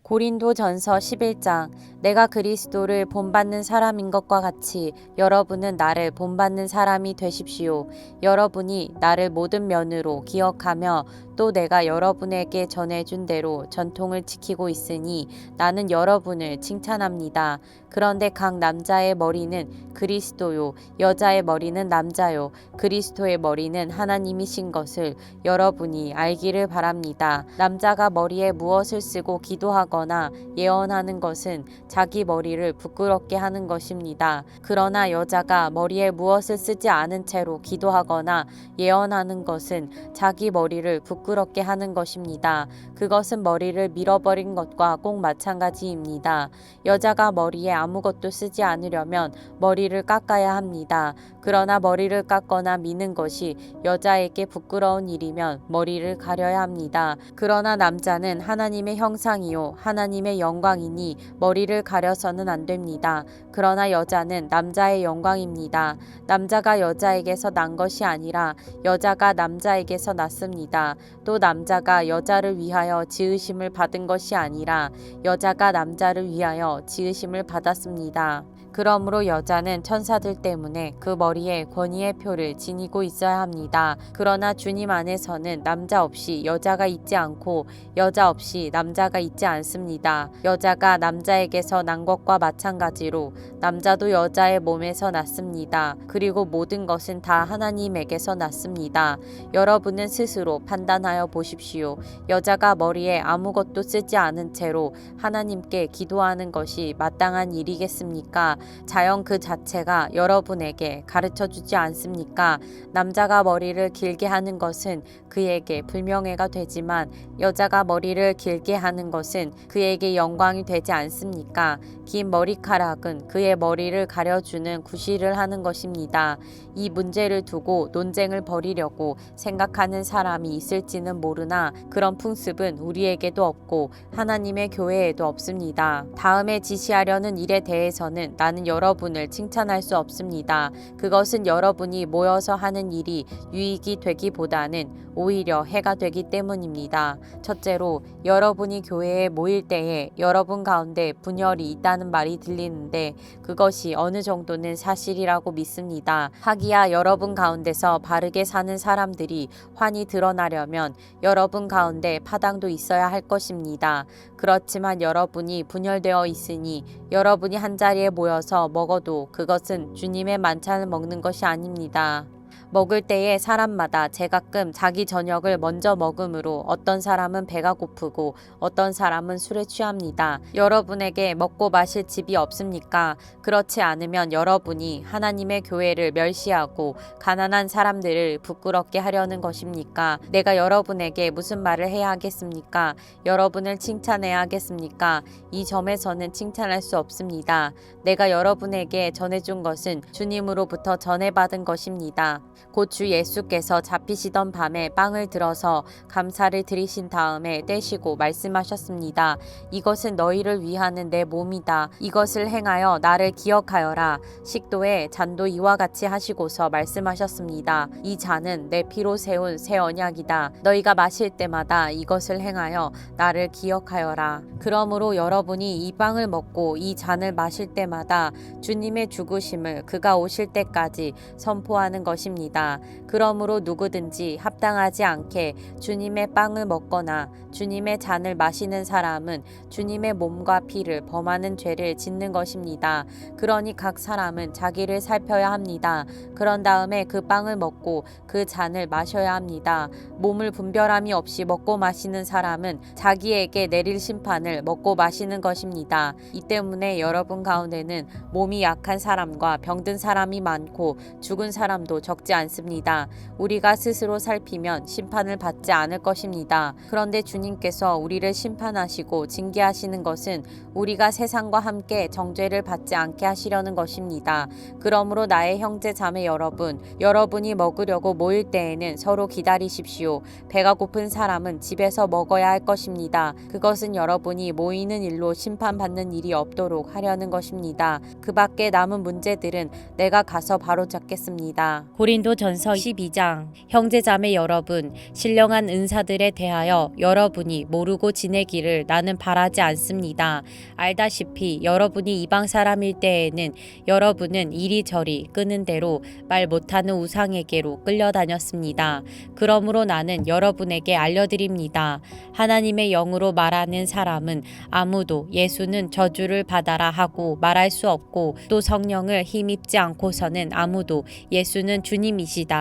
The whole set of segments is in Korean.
고린도전서 11장. 내가 그리스도를 본받는 사람인 것과 같이 여러분은 나를 본받는 사람이 되십시오. 여러분이 나를 모든 면으로 기억하며 또 내가 여러분에게 전해준 대로 전통을 지키고 있으니 나는 여러분을 칭찬합니다. 그런데 각 남자의 머리는 그리스도요, 여자의 머리는 남자요, 그리스도의 머리는 하나님이신 것을 여러분이 알기를 바랍니다. 남자가 머리에 무엇을 쓰고 기도하거나 예언하는 것은 자기 머리를 부끄럽게 하는 것입니다. 그러나 여자가 머리에 무엇을 쓰지 않은 채로 기도하거나 예언하는 것은 자기 머리를 부끄럽게 하는 것입니다. 그것은 머리를 밀어버린 것과 꼭 마찬가지입니다. 여자가 머리에 아무것도 쓰지 않으려면 머리를 깎아야 합니다. 그러나 머리를 깎거나 미는 것이 여자에게 부끄러운 일이면 머리를 가려야 합니다. 그러나 남자는 하나님의 형상이요 하나님의 영광이니 머리를 가려서는 안 됩니다. 그러나 여자는 남자의 영광입니다. 남자가 여자에게서 난 것이 아니라 여자가 남자에게서 났습니다. 또 남자가 여자를 위하여 지으심을 받은 것이 아니라 여자가 남자를 위하여 지으심을 받았습니다. 그러므로 여자는 천사들 때문에 그 머리에 권위의 표를 지니고 있어야 합니다. 그러나 주님 안에서는 남자 없이 여자가 있지 않고 여자 없이 남자가 있지 않습니다. 여자가 남자에게서 난 것과 마찬가지로 남자도 여자의 몸에서 났습니다. 그리고 모든 것은 다 하나님에게서 났습니다. 여러분은 스스로 판단하여 보십시오. 여자가 머리에 아무것도 쓰지 않은 채로 하나님께 기도하는 것이 마땅한 일이겠습니까? 자연 그 자체가 여러분에게 가르쳐 주지 않습니까? 남자가 머리를 길게 하는 것은 그에게 불명예가 되지만 여자가 머리를 길게 하는 것은 그에게 영광이 되지 않습니까? 긴 머리카락은 그의 머리를 가려주는 구실을 하는 것입니다. 이 문제를 두고 논쟁을 벌이려고 생각하는 사람이 있을지는 모르나 그런 풍습은 우리에게도 없고 하나님의 교회에도 없습니다. 다음에 지시하려는 일에 대해서는 나는 여러분을 칭찬할 수 없습니다. 그것은 여러분이 모여서 하는 일이 유익이 되기보다는 오히려 해가 되기 때문입니다. 첫째로, 여러분이 교회에 모일 때에 여러분 가운데 분열이 있다는 말이 들리는데 그것이 어느 정도는 사실이라고 믿습니다. 하기야 여러분 가운데서 바르게 사는 사람들이 환히 드러나려면 여러분 가운데 파당도 있어야 할 것입니다. 그렇지만 여러분이 분열되어 있으니 여러분이 한자리에 모여서 먹어도 그것은 주님의 만찬을 먹는 것이 아닙니다. 먹을 때에 사람마다 제가끔 자기 저녁을 먼저 먹으므로 어떤 사람은 배가 고프고 어떤 사람은 술에 취합니다. 여러분에게 먹고 마실 집이 없습니까? 그렇지 않으면 여러분이 하나님의 교회를 멸시하고 가난한 사람들을 부끄럽게 하려는 것입니까? 내가 여러분에게 무슨 말을 해야 하겠습니까? 여러분을 칭찬해야 하겠습니까? 이 점에서는 칭찬할 수 없습니다. 내가 여러분에게 전해준 것은 주님으로부터 전해받은 것입니다. 곧 주 예수께서 잡히시던 밤에 빵을 들어서 감사를 드리신 다음에 떼시고 말씀하셨습니다. 이것은 너희를 위하는 내 몸이다. 이것을 행하여 나를 기억하여라. 식도에 잔도 이와 같이 하시고서 말씀하셨습니다. 이 잔은 내 피로 세운 새 언약이다. 너희가 마실 때마다 이것을 행하여 나를 기억하여라. 그러므로 여러분이 이 빵을 먹고 이 잔을 마실 때마다 주님의 죽으심을 그가 오실 때까지 선포하는 것입니다. 그러므로 누구든지 합당하지 않게 주님의 빵을 먹거나 주님의 잔을 마시는 사람은 주님의 몸과 피를 범하는 죄를 짓는 것입니다. 그러니 각 사람은 자기를 살펴야 합니다. 그런 다음에 그 빵을 먹고 그 잔을 마셔야 합니다. 몸을 분별함이 없이 먹고 마시는 사람은 자기에게 내릴 심판을 먹고 마시는 것입니다. 이 때문에 여러분 가운데는 몸이 약한 사람과 병든 사람이 많고 죽은 사람도 적지 않습니다. 우리가 스스로 살피면 심판을 받지 않을 것입니다. 그런데 주님께서 우리를 심판하시고 징계하시는 것은 우리가 세상과 함께 정죄를 받지 않게 하시려는 것입니다. 그러므로 나의 형제 자매 여러분, 여러분이 먹으려고 모일 때에는 서로 기다리십시오. 배가 고픈 사람은 집에서 먹어야 할 것입니다. 그것은 여러분이 모이는 일로 심판받는 일이 없도록 하려는 것입니다. 그 밖에 남은 문제들은 내가 가서 바로잡겠습니다. 고린도 고린도전서 12장 형제자매 여러분, 신령한 은사들에 대하여 여러분이 모르고 지내기를 나는 바라지 않습니다. 알다시피 여러분이 이방 사람일 때에는 여러분은 이리저리 끄는 대로 말 못하는 우상에게로 끌려다녔습니다. 그러므로 나는 여러분에게 알려드립니다. 하나님의 영으로 말하는 사람은 아무도 예수는 저주를 받아라 하고 말할 수 없고, 또 성령을 힘입지 않고서는 아무도 예수는 주님이시다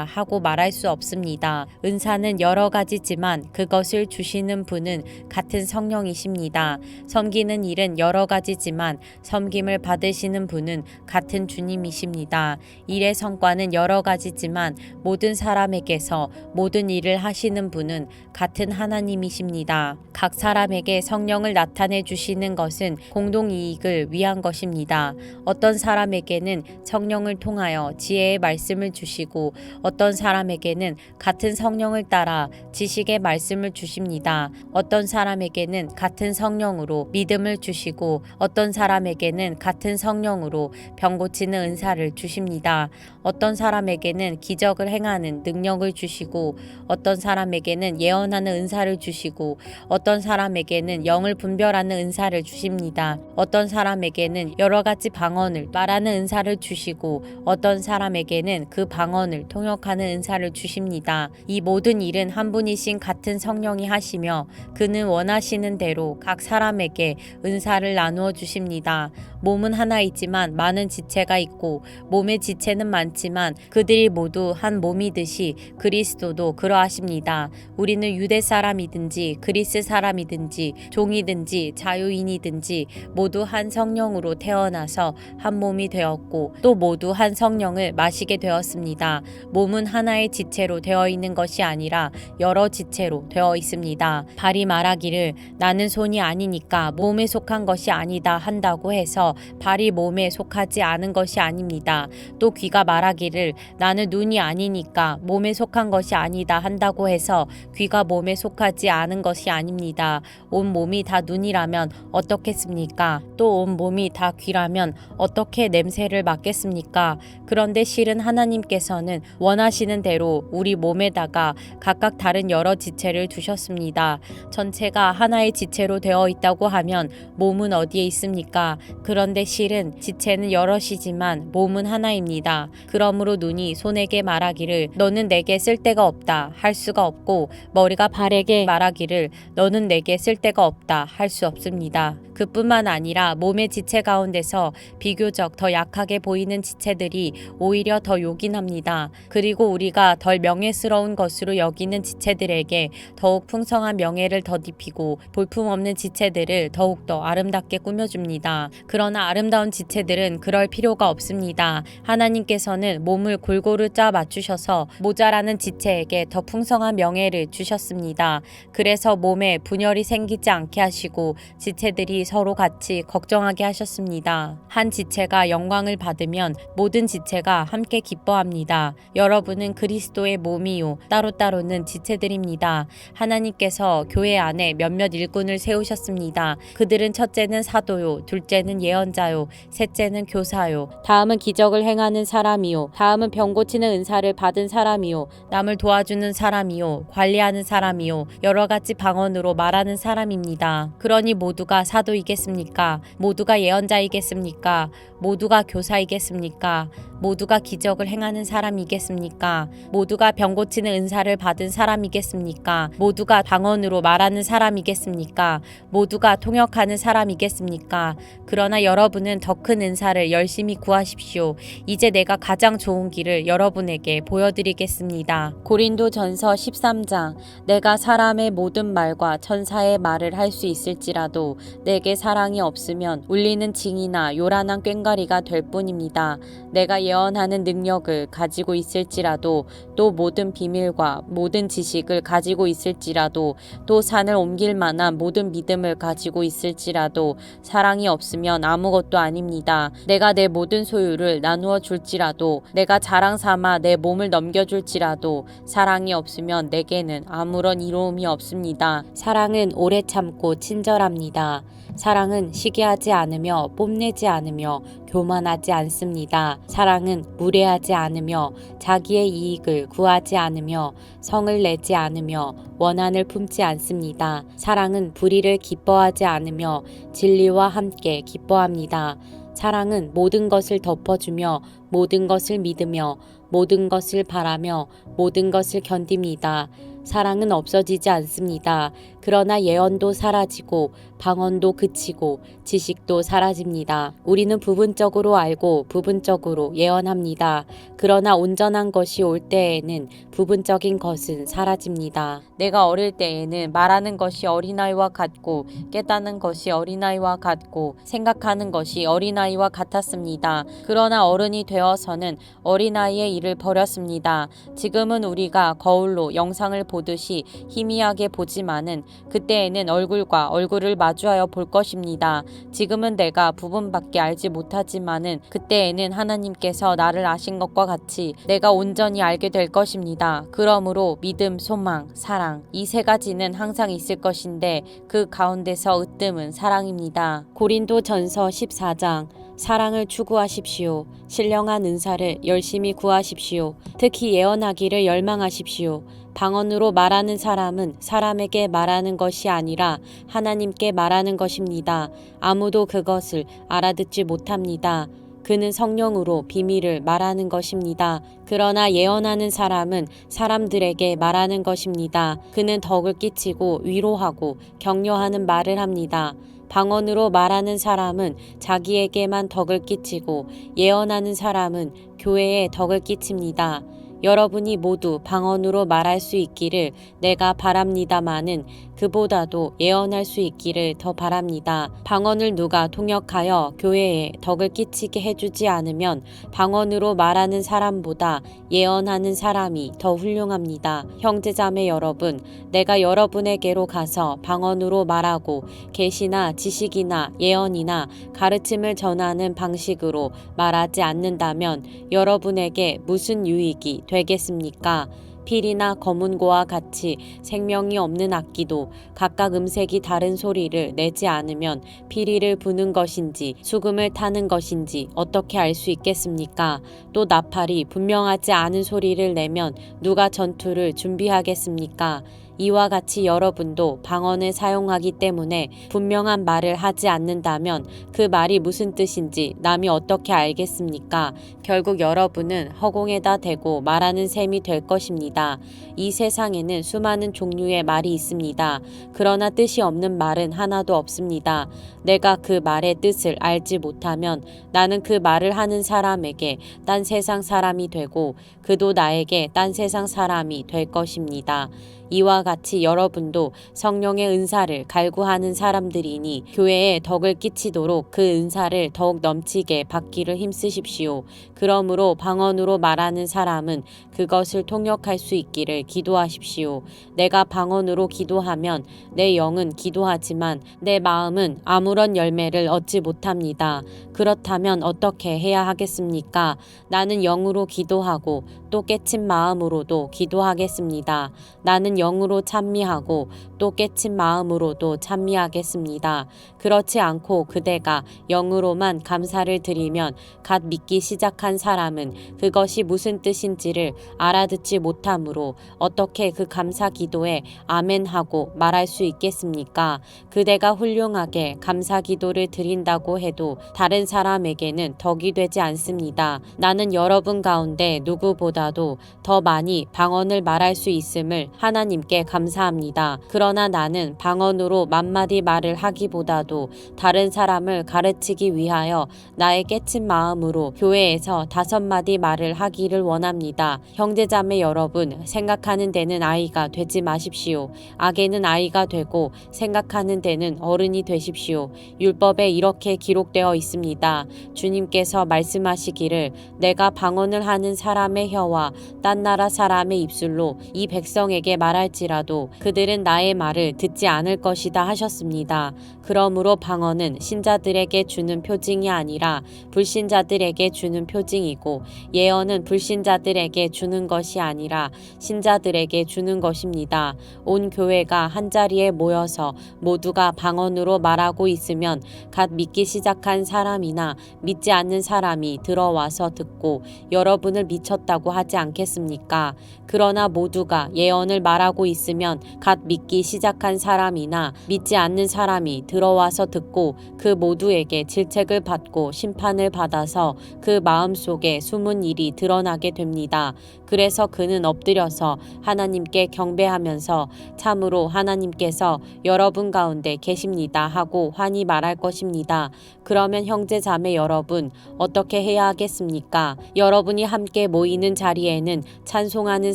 하고 말할 수 없습니다. 은사는 여러 가지지만 그것을 주시는 분은 같은 성령이십니다. 섬기는 일은 여러 가지지만 섬김을 받으시는 분은 같은 주님이십니다. 일의 성과는 여러 가지지만 모든 사람에게서 모든 일을 하시는 분은 같은 하나님이십니다. 각 사람에게 성령을 나타내 주시는 것은 공동 이익을 위한 것입니다. 어떤 사람에게는 성령을 통하여 지혜의 말씀을 주시고, 어떤 사람에게는 같은 성령을 따라 지식의 말씀을 주십니다. 어떤 사람에게는 같은 성령으로 믿음을 주시고, 어떤 사람에게는 같은 성령으로 병 고치는 은사를 주십니다. 어떤 사람에게는 기적을 행하는 능력을 주시고, 어떤 사람에게는 예언하는 은사를 주시고, 어떤 사람에게는 영을 분별하는 은사를 주십니다. 어떤 사람에게는 여러 가지 방언을 말하는 은사를 주시고, 어떤 사람에게는 그 방언을 통역하는 은사를 주십니다. 이 모든 일은 한 분이신 같은 성령이 하시며, 그는 원하시는 대로 각 사람에게 은사를 나누어 주십니다. 몸은 하나이지만 많은 지체가 있고, 몸의 지체는 많지만 그들이 모두 한 몸이듯이 그리스도도 그러하십니다. 우리는 유대 사람이든지 그리스 사람이든지 종이든지 자유인이든지 모두 한 성령으로 태어나서 한 몸이 되었고, 또 모두 한 성령을 마시게 되었습니다. 몸은 하나의 지체로 되어 있는 것이 아니라 여러 지체로 되어 있습니다. 발이 말하기를 나는 손이 아니니까 몸에 속한 것이 아니다 한다고 해서 발이 몸에 속하지 않은 것이 아닙니다. 또 귀가 말하기를 나는 눈이 아니니까 몸에 속한 것이 아니다 한다고 해서 귀가 몸에 속하지 않은 것이 아닙니다. 온 몸이 다 눈이라면 어떻겠습니까? 또 온 몸이 다 귀라면 어떻게 냄새를 맡겠습니까? 그런데 실은 하나님께서는 원하시는 대로 우리 몸에다가 각각 다른 여러 지체를 두셨습니다. 전체가 하나의 지체로 되어 있다고 하면 몸은 어디에 있습니까? 그런데 실은 지체는 여럿이지만 몸은 하나입니다. 그러므로 눈이 손에게 말하기를 너는 내게 쓸데가 없다 할 수가 없고, 머리가 발에게 말하기를 너는 내게 쓸데가 없다 할 수 없습니다. 그뿐만 아니라 몸의 지체 가운데서 비교적 더 약하게 보이는 지체들이 오히려 더 요긴합니다. 그리고 우리가 덜 명예스러운 것으로 여기는 지체들에게 더욱 풍성한 명예를 덧입히고, 볼품없는 지체들을 더욱더 아름답게 꾸며줍니다. 그러나 아름다운 지체들은 그럴 필요가 없습니다. 하나님께서는 몸을 골고루 짜 맞추셔서 모자라는 지체에게 더 풍성한 명예를 주셨습니다. 그래서 몸에 분열이 생기지 않게 하시고 지체들이 서로 같이 걱정하게 하셨습니다. 한 지체가 영광을 받으면 모든 지체가 함께 기뻐합니다. 여러분은 그리스도의 몸이요 따로따로는 지체들입니다. 하나님께서 교회 안에 몇몇 일꾼을 세우셨습니다. 그들은 첫째는 사도요, 둘째는 예언자요, 셋째는 교사요, 다음은 기적을 행하는 사람이요, 다음은 병 고치는 은사를 받은 사람이요, 남을 도와주는 사람이요, 관리하는 사람이요, 여러 가지 방언으로 말하는 사람입니다. 그러니 모두가 사도이겠습니까? 모두가 예언자이겠습니까? 모두가 교사이겠습니까? 모두가 기적을 행하는 사람이겠습니까? 모두가 병 고치는 은사를 받은 사람이겠습니까? 모두가 방언으로 말하는 사람이겠습니까? 모두가 통역하는 사람이겠습니까? 그러나 여러분은 더 큰 은사를 열심히 구하십시오. 이제 내가 가장 좋은 길을 여러분에게 보여드리겠습니다. 고린도전서 13장 내가 사람의 모든 말과 천사의 말을 할 수 있을지라도 내게 사랑이 없으면 울리는 징이나 요란한 꽹과리가 될 뿐입니다. 내가 예언하는 능력을 가지고 있을지라도, 또 모든 비밀과 모든 지식을 가지고 있을지라도, 또 산을 옮길 만한 모든 믿음을 가지고 있을지라도 사랑이 없으면 아무것도 아닙니다. 내가 내 모든 소유를 나누어 줄지라도, 내가 자랑 삼아 내 몸을 넘겨줄지라도 사랑이 없으면 내게는 아무런 이로움이 없습니다. 사랑은 오래 참고 친절합니다. 사랑은 시기하지 않으며 뽐내지 않으며 교만하지 않습니다. 사랑은 무례하지 않으며 자기의 이익을 구하지 않으며 성을 내지 않으며 원한을 품지 않습니다. 사랑은 불의를 기뻐하지 않으며 진리와 함께 기뻐합니다. 사랑은 모든 것을 덮어주며 모든 것을 믿으며 모든 것을 바라며 모든 것을 견딥니다. 사랑은 없어지지 않습니다. 그러나 예언도 사라지고 방언도 그치고 지식도 사라집니다. 우리는 부분적으로 알고 부분적으로 예언합니다. 그러나 온전한 것이 올 때에는 부분적인 것은 사라집니다. 내가 어릴 때에는 말하는 것이 어린아이와 같고 깨닫는 것이 어린아이와 같고 생각하는 것이 어린아이와 같았습니다. 그러나 어른이 되어서는 어린아이의 일을 버렸습니다. 지금은 우리가 거울로 영상을 보듯이 희미하게 보지만은 그때에는 얼굴과 얼굴을 마주하여 볼 것입니다. 지금은 내가 부분밖에 알지 못하지만은 그때에는 하나님께서 나를 아신 것과 같이 내가 온전히 알게 될 것입니다. 그러므로 믿음, 소망, 사랑 이 세 가지는 항상 있을 것인데 그 가운데서 으뜸은 사랑입니다. 고린도전서 14장 사랑을 추구하십시오. 신령한 은사를 열심히 구하십시오. 특히 예언하기를 열망하십시오. 방언으로 말하는 사람은 사람에게 말하는 것이 아니라 하나님께 말하는 것입니다. 아무도 그것을 알아듣지 못합니다. 그는 성령으로 비밀을 말하는 것입니다. 그러나 예언하는 사람은 사람들에게 말하는 것입니다. 그는 덕을 끼치고 위로하고 격려하는 말을 합니다. 방언으로 말하는 사람은 자기에게만 덕을 끼치고 예언하는 사람은 교회에 덕을 끼칩니다. 여러분이 모두 방언으로 말할 수 있기를 내가 바랍니다마는 그보다도 예언할 수 있기를 더 바랍니다. 방언을 누가 통역하여 교회에 덕을 끼치게 해주지 않으면 방언으로 말하는 사람보다 예언하는 사람이 더 훌륭합니다. 형제자매 여러분, 내가 여러분에게로 가서 방언으로 말하고 계시나 지식이나 예언이나 가르침을 전하는 방식으로 말하지 않는다면 여러분에게 무슨 유익이 되겠습니까? 필이나 검은고와 같이 생명이 없는 악기도 각각 음색이 다른 소리를 내지 않으면 피리를 부는 것인지 수금을 타는 것인지 어떻게 알 수 있겠습니까? 또 나팔이 분명하지 않은 소리를 내면 누가 전투를 준비하겠습니까? 이와 같이 여러분도 방언을 사용하기 때문에 분명한 말을 하지 않는다면 그 말이 무슨 뜻인지 남이 어떻게 알겠습니까? 결국 여러분은 허공에다 대고 말하는 셈이 될 것입니다. 이 세상에는 수많은 종류의 말이 있습니다. 그러나 뜻이 없는 말은 하나도 없습니다. 내가 그 말의 뜻을 알지 못하면 나는 그 말을 하는 사람에게 딴 세상 사람이 되고 그도 나에게 딴 세상 사람이 될 것입니다. 이와 같이 여러분도 성령의 은사를 갈구하는 사람들이니 교회에 덕을 끼치도록 그 은사를 더욱 넘치게 받기를 힘쓰십시오. 그러므로 방언으로 말하는 사람은 그것을 통역할 수 있기를 기도하십시오. 내가 방언으로 기도하면 내 영은 기도하지만 내 마음은 아무런 열매를 얻지 못합니다. 그렇다면 어떻게 해야 하겠습니까? 나는 영으로 기도하고 또 깨친 마음으로도 기도하겠습니다. 나는 영으로 찬미하고 또 깨친 마음으로도 찬미하겠습니다. 그렇지 않고 그대가 영으로만 감사를 드리면 갓 믿기 시작한 사람은 그것이 무슨 뜻인지를 알아듣지 못하므로 어떻게 그 감사 기도에 아멘하고 말할 수 있겠습니까? 그대가 훌륭하게 감사 기도를 드린다고 해도 다른 사람에게는 덕이 되지 않습니다. 나는 여러분 가운데 누구보다도 더 많이 방언을 말할 수 있음을 하나님께 감사합니다. 그러나 나는 방언으로 만마디 말을 하기보다도 다른 사람을 가르치기 위하여 나의 깨친 마음으로 교회에서 5마디 말을 하기를 원합니다. 형제자매 여러분, 생각하는 데는 아이가 되지 마십시오. 악에는 아이가 되고 생각하는 데는 어른이 되십시오. 율법에 이렇게 기록되어 있습니다. 주님께서 말씀하시기를 내가 방언을 하는 사람의 혀와 딴 나라 사람의 입술로 이 백성에게 말 말할지라도 그들은 나의 말을 듣지 않을 것이다 하셨습니다. 그러므로 방언은 신자들에게 주는 표징이 아니라 불신자들에게 주는 표징이고 예언은 불신자들에게 주는 것이 아니라 신자들에게 주는 것입니다. 온 교회가 한자리에 모여서 모두가 방언으로 말하고 있으면 갓 믿기 시작한 사람이나 믿지 않는 사람이 들어와서 듣고 여러분을 미쳤다고 하지 않겠습니까? 그러나 모두가 예언을 말하고 있으면 갓 믿기 시작한 사람이나 믿지 않는 사람이 들어와서 듣고 그 모두에게 질책을 받고 심판을 받아서 그 마음속에 숨은 일이 드러나게 됩니다. 그래서 그는 엎드려서 하나님께 경배하면서 참으로 하나님께서 여러분 가운데 계십니다 하고 환히 말할 것입니다. 그러면 형제 자매 여러분 어떻게 해야 하겠습니까? 여러분이 함께 모이는 자리에는 찬송하는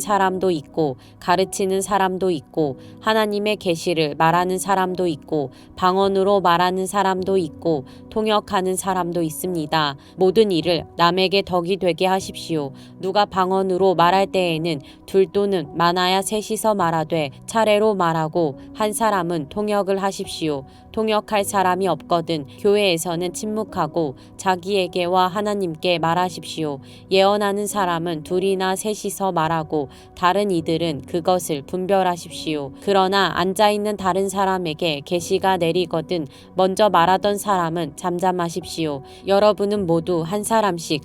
사람도 있고 가르치는 사람도 있고 하나님의 계시를 말하는 사람도 있고 방언으로 말하는 사람도 있고 통역하는 사람도 있습니다. 모든 일을 남에게 덕이 되게 하십시오. 누가 방언으로 말할 때에는 둘 또는 많아야 셋이서 말하되 차례로 말하고 한 사람은 통역을 하십시오. 통역할 사람이 없거든 교회에서는 침묵하고 자기에게와 하나님께 말하십시오. 예언하는 사람은 둘이나 셋이서 말하고 다른 이들은 그것을 분별하십시오. 그러나 앉아있는 다른 사람에게 계시가 내리거든 먼저 말하던 사람은 잠잠하십시오. 여러분은 모두 한 사람씩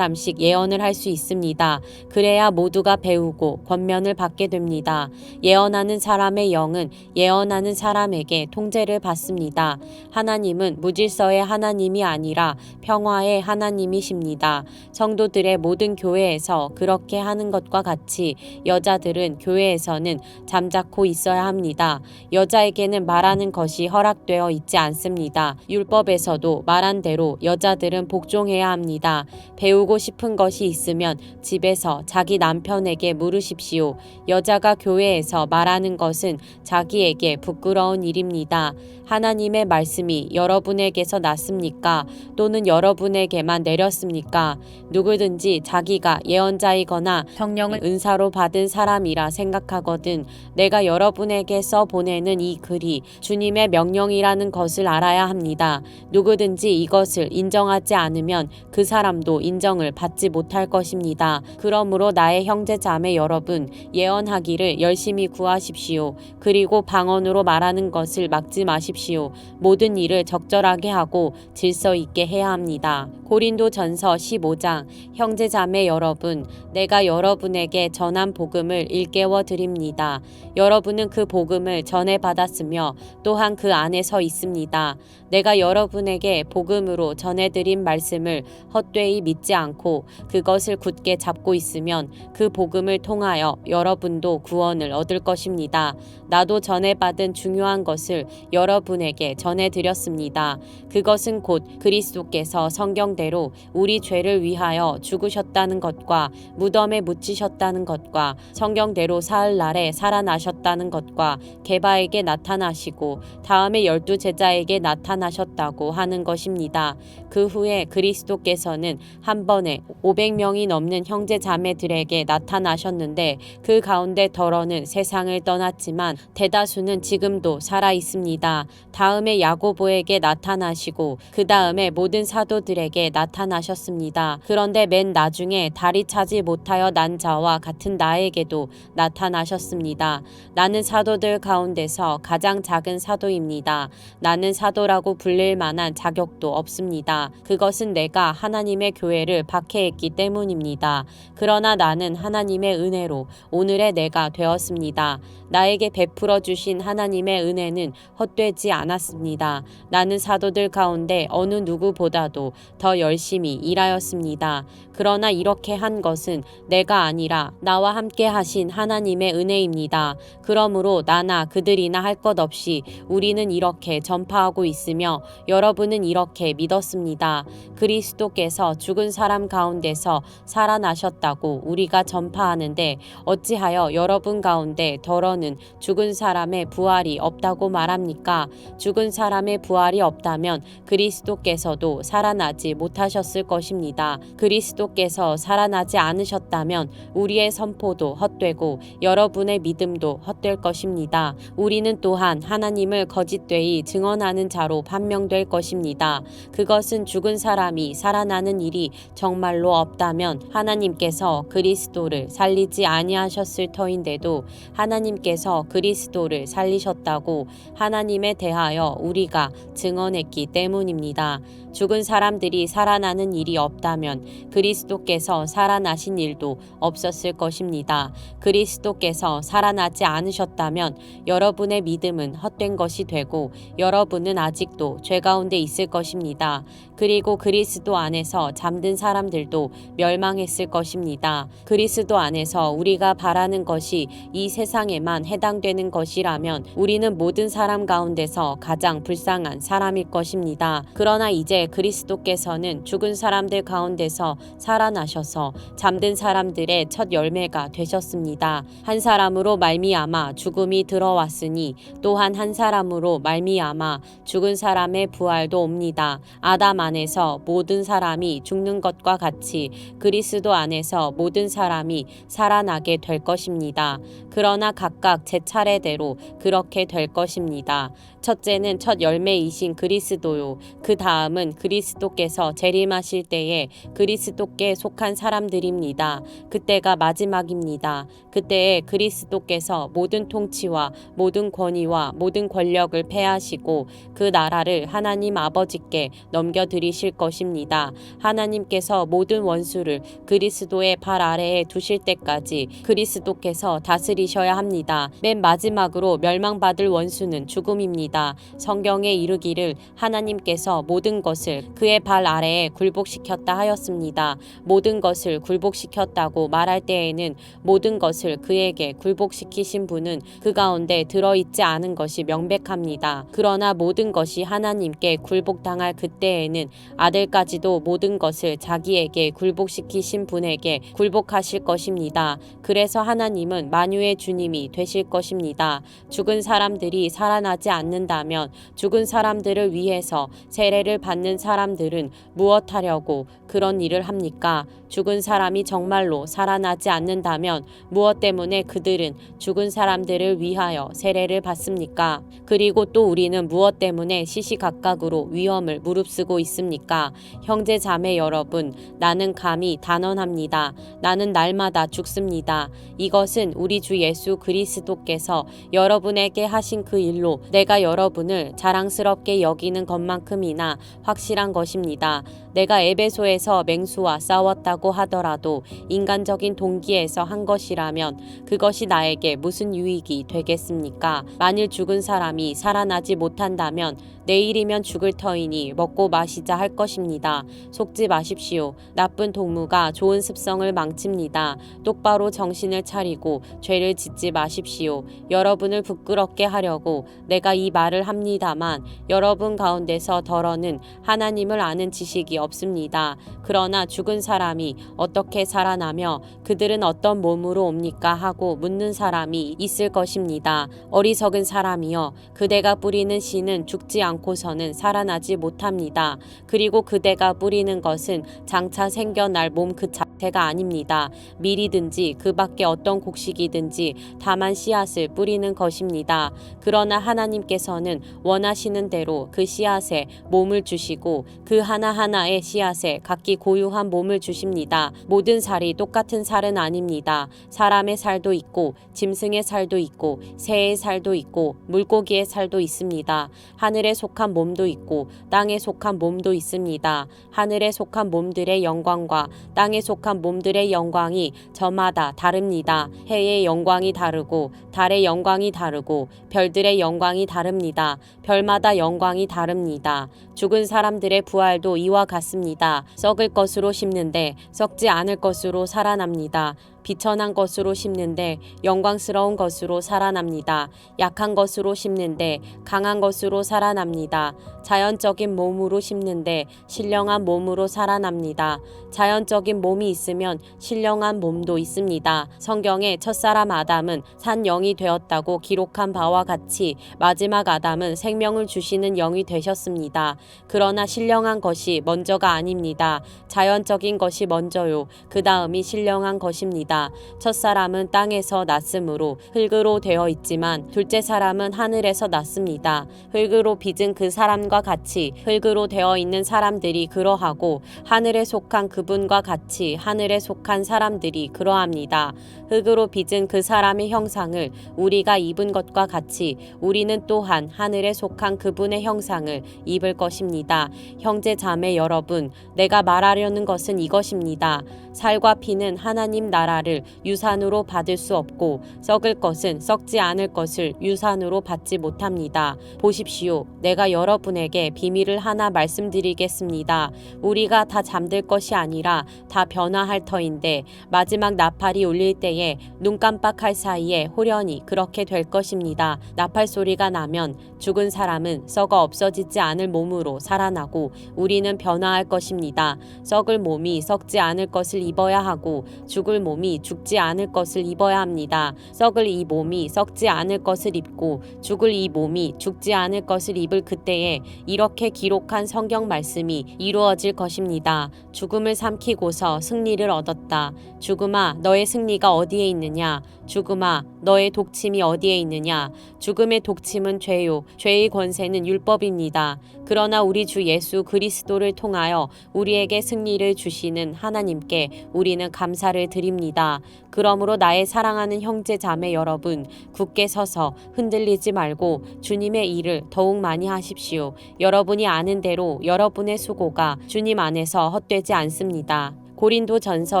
예언을 할 수 있습니다. 그래야 모두가 배우고 권면을 받게 됩니다. 예언하는 사람의 영은 예언하는 사람에게 통제를 받습니다. 하나님은 무질서의 하나님이 아니라 평화의 하나님이십니다. 성도들의 모든 교회에서 그렇게 하는 것과 같이 여자들은 교회에서는 잠자코 있어야 합니다. 여자에게는 말하는 것이 허락되어 있지 않습니다. 율법에서도 말한 대로 여자들은 복종해야 합니다. 배우고 싶은 것이 있으면 집에서 자기 남편에게 물으십시오. 여자가 교회에서 말하는 것은 자기에게 부끄러운 일입니다. 하나님의 말씀이 여러분에게서 났습니까? 또는 여러분에게만 내렸습니까? 누구든지 자기가 예언자이거나 성령을 은사로 받은 사람이라 생각하거든 내가 여러분에게서 보내는 이 글이 주님의 명령이라는 것을 알아야 합니다. 누구든지 이것을 인정하지 않으면 그 사람도 인정을 받지 못할 것입니다. 그러므로 나의 형제 자매 여러분 예언하기를 열심히 구하십시오. 그리고 방언으로 말하는 것을 막지 마십시오. 모든 일을 적절하게 하고 질서 있게 해야 합니다. 고린도전서 15장 형제 자매 여러분 내가 여러분에게 전한 복음을 일깨워 드립니다. 여러분은 그 복음을 전해 받았으며 또한 그 안에 서 있습니다. 내가 여러분에게 복음으로 전해드린 말씀을 헛되이 믿지 않고 그것을 굳게 잡고 있으면 그 복음을 통하여 여러분도 구원을 얻을 것입니다. 나도 전해받은 중요한 것을 여러분에게 전해드렸습니다. 그것은 곧 그리스도께서 성경대로 우리 죄를 위하여 죽으셨다는 것과 무덤에 묻히셨다는 것과 성경대로 사흘날에 살아나셨다는 것과 게바에게 나타나시고 다음에 12 제자에게 나타나셨다고 하는 것입니다. 그 후에 그리스도께서는 한 번에 500명이 넘는 형제 자매들에게 나타나셨는데 그 가운데 덜어는 세상을 떠났지만 대다수는 지금도 살아 있습니다. 다음에 야고보에게 나타나시고 그 다음에 모든 사도들에게 나타나셨습니다. 그런데 맨 나중에 다리 차지 못하여 난 자와 같은 나에게도 나타나셨습니다. 나는 사도들 가운데서 가장 작은 사도입니다. 나는 사도라고 불릴 만한 자격도 없습니다. 그것은 내가 하나님의 교회를 박해했기 때문입니다. 그러나 나는 하나님의 은혜로 오늘의 내가 되었습니다. 나에게 베풀어 주신 하나님의 은혜는 헛되지 않았습니다. 나는 사도들 가운데 어느 누구보다도 더 열심히 일하였습니다. 그러나 이렇게 한 것은 내가 아니라 나와 함께 하신 하나님의 은혜입니다. 그러므로 나나 그들이나 할 것 없이 우리는 이렇게 전파하고 있으며 여러분은 이렇게 믿었습니다. 그리스도께서 죽은 사람 가운데서 살아나셨다고 우리가 전파하는데 어찌하여 여러분 가운데 덜어는 죽은 사람의 부활이 없다고 말합니까? 죽은 사람의 부활이 없다면 그리스도께서도 살아나지 못하셨을 것입니다. 그리스도께서 살아나지 않으셨다면 우리의 선포도 헛되고 여러분의 믿음도 헛될 것입니다. 우리는 또한 하나님을 거짓되이 증언하는 자로 판명될 것입니다. 그것은 죽은 사람이 살아나는 일이 정말로 없다면 하나님께서 그리스도를 살리지 아니하셨을 터인데도 하나님께서 그리스도를 살리셨다고 하나님에 대하여 우리가 증언했기 때문입니다. 죽은 사람들이 살아나는 일이 없다면 그리스도께서 살아나신 일도 없었을 것입니다. 그리스도께서 살아나지 않으셨다면 여러분의 믿음은 헛된 것이 되고 여러분은 아직도 죄 가운데 있을 것입니다. 그리고 그리스도 안에서 잠든 사람들도 멸망했을 것입니다. 그리스도 안에서 우리가 바라는 것이 이 세상에만 해당되는 것이라면 우리는 모든 사람 가운데서 가장 불쌍한 사람일 것입니다. 그러나 이제 그리스도께서는 죽은 사람들 가운데서 살아나셔서 잠든 사람들의 첫 열매가 되셨습니다. 한 사람으로 말미암아 죽음이 들어왔으니 또한 한 사람으로 말미암아 죽은 사람의 부활도 옵니다. 아담 안에서 모든 사람이 죽는 것과 같이 그리스도 안에서 모든 사람이 살아나게 될 것입니다. 그러나 각각 제 차례대로 그렇게 될 것입니다. 첫째는 첫 열매이신 그리스도요. 그 다음은 그리스도께서 재림하실 때에 그리스도께 속한 사람들입니다. 그때가 마지막입니다. 그때에 그리스도께서 모든 통치와 모든 권위와 모든 권력을 패하시고 그 나라를 하나님 아버지께 넘겨드리실 것입니다. 하나님께서 모든 원수를 그리스도의 발 아래에 두실 때까지 그리스도께서 다스리셔야 합니다. 맨 마지막으로 멸망받을 원수는 죽음입니다. 성경에 이르기를 하나님께서 모든 것을 그의 발 아래에 굴복시켰다 하였습니다. 모든 것을 굴복시켰다고 말할 때에는 모든 것을 그에게 굴복시키신 분은 그 가운데 들어있지 않은 것이 명백합니다. 그러나 모든 것이 하나님께 굴복당할 그때에는 아들까지도 모든 것을 자기에게 굴복시키신 분에게 굴복하실 것입니다. 그래서 하나님은 만유의 주님이 되실 것입니다. 죽은 사람들이 살아나지 않는다면 죽은 사람들을 위해서 세례를 받는 사람들은 무엇하려고 그런 일을 합니까? 죽은 사람이 정말로 살아나지 않는다면 무엇 때문에 그들은 죽은 사람들을 위하여 세례를 받습니까? 그리고 또 우리는 무엇 때문에 시시각각으로 위험을 무릅쓰고 있습니까? 형제 자매 여러분, 나는 감히 단언합니다. 나는 날마다 죽습니다. 이것은 우리 주 예수 그리스도께서 여러분에게 하신 그 일로 내가 여러분을 자랑스럽게 여기는 것만큼이나 확실한 것입니다. 내가 에베소에서 맹수와 싸웠다고 하더라도 인간적인 동기에서 한 것이라면 그것이 나에게 무슨 유익이 되겠습니까? 만일 죽은 사람이 살아나지 못한다면 내일이면 죽을 터이니 먹고 마시자 할 것입니다. 속지 마십시오. 나쁜 동무가 좋은 습성을 망칩니다. 똑바로 정신을 차리고 죄를 짓지 마십시오. 여러분을 부끄럽게 하려고 내가 이 말을 합니다만 여러분 가운데서 덜어는 하나님을 아는 지식이 없습니다. 그러나 죽은 사람이 어떻게 살아나며 그들은 어떤 몸으로 옵니까 하고 묻는 사람이 있을 것입니다. 어리석은 사람이여, 그대가 뿌리는 씨는 죽지 않고서는 살아나지 못합니다. 그리고 그대가 뿌리는 것은 장차 생겨날 몸 그 자체가 아닙니다. 밀이든지 그 밖에 어떤 곡식이든지 다만 씨앗을 뿌리는 것입니다. 그러나 하나님께서는 원하시는 대로 그 씨앗에 몸을 주시고 그 하나하나의 씨앗에 각기 고유한 몸을 주십니다. 모든 살이 똑같은 살은 아닙니다. 사람의 살도 있고 짐승의 살도 있고 새의 살도 있고 물고기의 살도 있습니다. 하늘에 속한 몸도 있고 땅에 속한 몸도 있습니다. 하늘에 속한 몸들의 영광과 땅에 속한 몸들의 영광이 저마다 다릅니다. 해의 영광이 다르고 달의 영광이 다르고 별들의 영광이 다릅니다. 별마다 영광이 다릅니다. 죽은 사람들의 부활도 이와 같습니다. 썩을 것으로 심는데 썩지 않을 것으로 살아납니다. 비천한 것으로 심는데 영광스러운 것으로 살아납니다. 약한 것으로 심는데 강한 것으로 살아납니다. 자연적인 몸으로 심는데 신령한 몸으로 살아납니다. 자연적인 몸이 있으면 신령한 몸도 있습니다. 성경에 첫사람 아담은 산 영이 되었다고 기록한 바와 같이 마지막 아담은 생명을 주시는 영이 되셨습니다. 그러나 신령한 것이 먼저가 아닙니다. 자연적인 것이 먼저요. 그 다음이 신령한 것입니다. 첫사람은 땅에서 났으므로 흙으로 되어 있지만 둘째 사람은 하늘에서 났습니다. 흙으로 빚은 그 사람과 같이 흙으로 되어 있는 사람들이 그러하고 하늘에 속한 그분과 같이 하늘에 속한 사람들이 그러합니다. 흙으로 빚은 그 사람의 형상을 우리가 입은 것과 같이 우리는 또한 하늘에 속한 그분의 형상을 입을 것입니다. 형제 자매 여러분, 내가 말하려는 것은 이것입니다. 살과 피는 하나님 나라를 유산으로 받을 수 없고 썩을 것은 썩지 않을 것을 유산으로 받지 못합니다. 보십시오. 내가 여러분에게 비밀을 하나 말씀드리겠습니다. 우리가 다 잠들 것이 아니라 다 변화할 터인데 마지막 나팔이 울릴 때에 눈 깜빡할 사이에 호련히 그렇게 될 것입니다. 나팔 소리가 나면 죽은 사람은 썩어 없어지지 않을 몸으로 살아나고 우리는 변화할 것입니다. 썩을 몸이 썩지 않을 것을 입어야 하고 죽을 몸이 죽지 않을 것을 입어야 합니다. 썩을 이 몸이 썩지 않을 것을 입고 죽을 이 몸이 죽지 않을 것을 입을 그때에 이렇게 기록한 성경 말씀이 이루어질 것입니다. 죽음을 삼키고서 승리를 얻었다. 죽음아, 너의 승리가 어디에 있느냐? 죽음아, 너의 독침이 어디에 있느냐? 죽음의 독침은 죄요. 죄의 권세는 율법입니다. 그러나 우리 주 예수 그리스도를 통하여 우리에게 승리를 주시는 하나님께 우리는 감사를 드립니다. 그러므로 나의 사랑하는 형제 자매 여러분, 굳게 서서 흔들리지 말고 주님의 일을 더욱 많이 하십시오. 여러분이 아는 대로 여러분의 수고가 주님 안에서 헛되지 않습니다. 고린도전서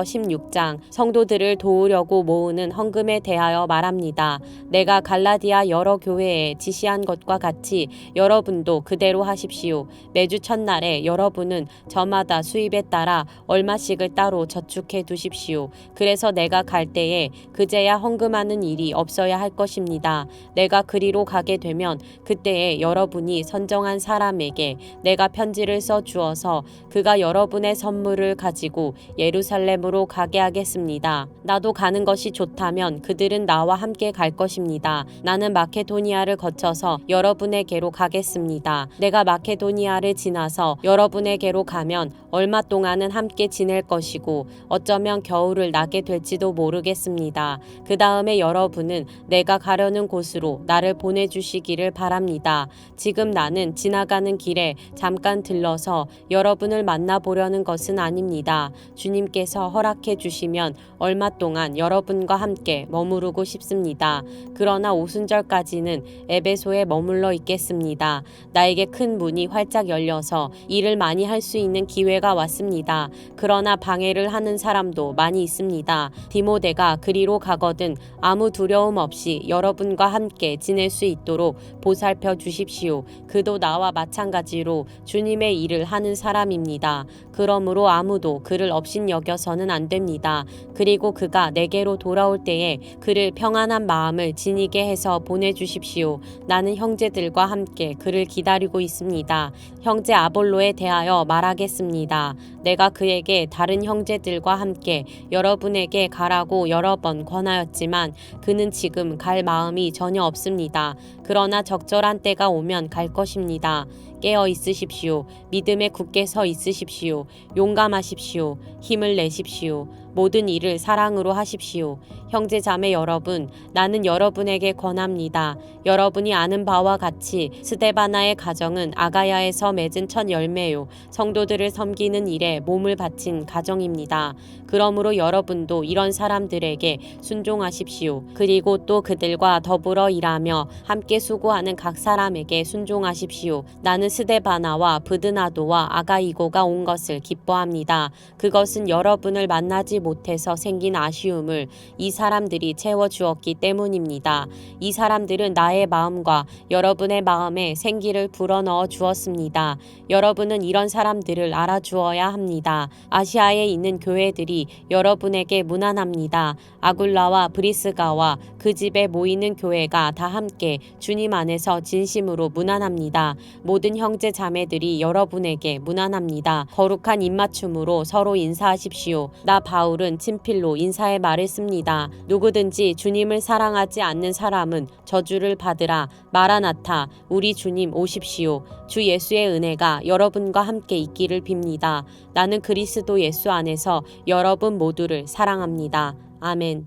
16장 성도들을 도우려고 모으는 헌금에 대하여 말합니다. 내가 갈라디아 여러 교회에 지시한 것과 같이 여러분도 그대로 하십시오. 매주 첫날에 여러분은 저마다 수입에 따라 얼마씩을 따로 저축해 두십시오. 그래서 내가 갈 때에 그제야 헌금하는 일이 없어야 할 것입니다. 내가 그리로 가게 되면 그때에 여러분이 선정한 사람에게 내가 편지를 써 주어서 그가 여러분의 선물을 가지고 예루살렘으로 가게 하겠습니다. 나도 가는 것이 좋다면 그들은 나와 함께 갈 것입니다. 나는 마케도니아를 거쳐서 여러분에게로 가겠습니다. 내가 마케도니아를 지나서 여러분에게로 가면 얼마 동안은 함께 지낼 것이고 어쩌면 겨울을 나게 될지도 모르겠습니다. 그 다음에 여러분은 내가 가려는 곳으로 나를 보내주시기를 바랍니다. 지금 나는 지나가는 길에 잠깐 들러서 여러분을 만나보려는 것은 아닙니다. 주님께서 허락해 주시면 얼마 동안 여러분과 함께 머무르고 싶습니다. 그러나 오순절까지는 에베소에 머물러 있겠습니다. 나에게 큰 문이 활짝 열려서 일을 많이 할 수 있는 기회가 왔습니다. 그러나 방해를 하는 사람도 많이 있습니다. 디모데가 그리로 가거든 아무 두려움 없이 여러분과 함께 지낼 수 있도록 보살펴 주십시오. 그도 나와 마찬가지로 주님의 일을 하는 사람입니다. 그러므로 아무도 그를 업신 여겨서는 안 됩니다. 그리고 그가 내게로 돌아올 때에 그를 평안한 마음을 지니게 해서 보내주십시오. 나는 형제들과 함께 그를 기다리고 있습니다. 형제 아볼로에 대하여 말하겠습니다. 내가 그에게 다른 형제들과 함께 여러분에게 가라고 여러 번 권하였지만 그는 지금 갈 마음이 전혀 없습니다. 그러나 적절한 때가 오면 갈 것입니다. 깨어 있으십시오. 믿음에 굳게 서 있으십시오. 용감하십시오. 힘을 내십시오. 모든 일을 사랑으로 하십시오. 형제 자매 여러분, 나는 여러분에게 권합니다. 여러분이 아는 바와 같이 스데바나의 가정은 아가야에서 맺은 첫 열매요. 성도들을 섬기는 일에 몸을 바친 가정입니다. 그러므로 여러분도 이런 사람들에게 순종하십시오. 그리고 또 그들과 더불어 일하며 함께 수고하는 각 사람에게 순종하십시오. 나는 스데바나와 브드나도와 아가이고가 온 것을 기뻐합니다. 그것은 여러분을 만나지 못해서 생긴 아쉬움을 이 사람들이 채워주었기 때문입니다. 이 사람들은 나의 마음과 여러분의 마음에 생기를 불어넣어 주었습니다. 여러분은 이런 사람들을 알아주어야 합니다. 아시아에 있는 교회들이 여러분에게 무난합니다. 아굴라와 브리스가와 그 집에 모이는 교회가 다 함께 주님 안에서 진심으로 무난합니다. 모든 형제 자매들이 여러분에게 무난합니다. 거룩한 입맞춤으로 서로 인사하십시오. 나 바울은 친필로 인사의 말을 씁니다. 누구든지 주님을 사랑하지 않는 사람은 저주를 받으라. 마라나타, 우리 주님 오십시오. 주 예수의 은혜가 여러분과 함께 있기를 빕니다. 나는 그리스도 예수 안에서 여러분 모두를 사랑합니다. 아멘.